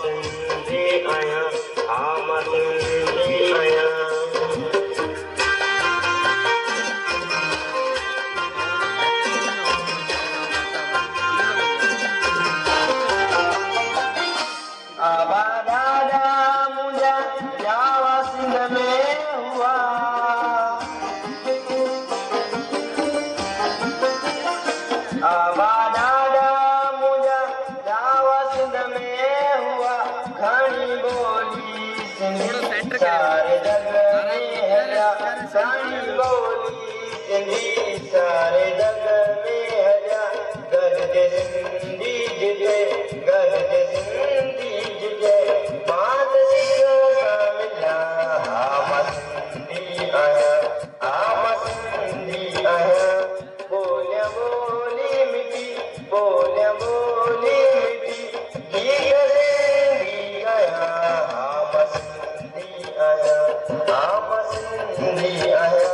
सिंधी आहियां, हा मां सिंधी आहियां। आबा ॾाढा मुंहिंजा ॼावा सिंध में हुआ, आबा ॾाढा मुंहिंजा ॼावा सिंध में हुआ। घणी ॿोली सिंधी सारे जग में हलिया, घणी ॿोली सिंधी सारे जग में हलिया। गॾिजे सिंधी जिते गॾिजे सिंधी जिते मां त सिक सां मिलिया, हा मां सिंधी आहियां, हा मां सिंधी आहियां। ॿोलियां ॿोली मिठी, ॿोलियां ॿोली मिठी, गीत सिंधी आहियां, हा मां सिंधी आहियां, हा मां सिंधी आहियां।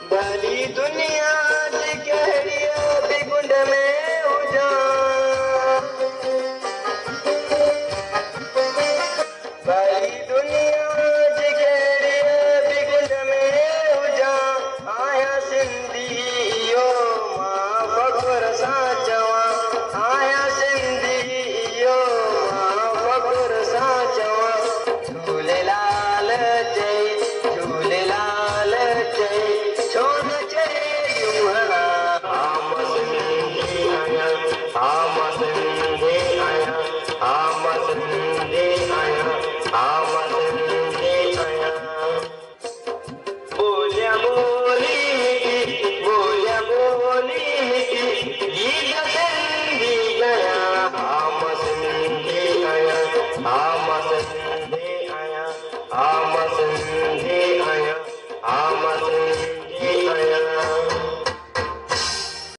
भली दुनिया जी कहिड़ी बि गुंड में हुजां, भली दुनिया जी कहिड़ी बि गुंड में हुजां, आहियां सिंधी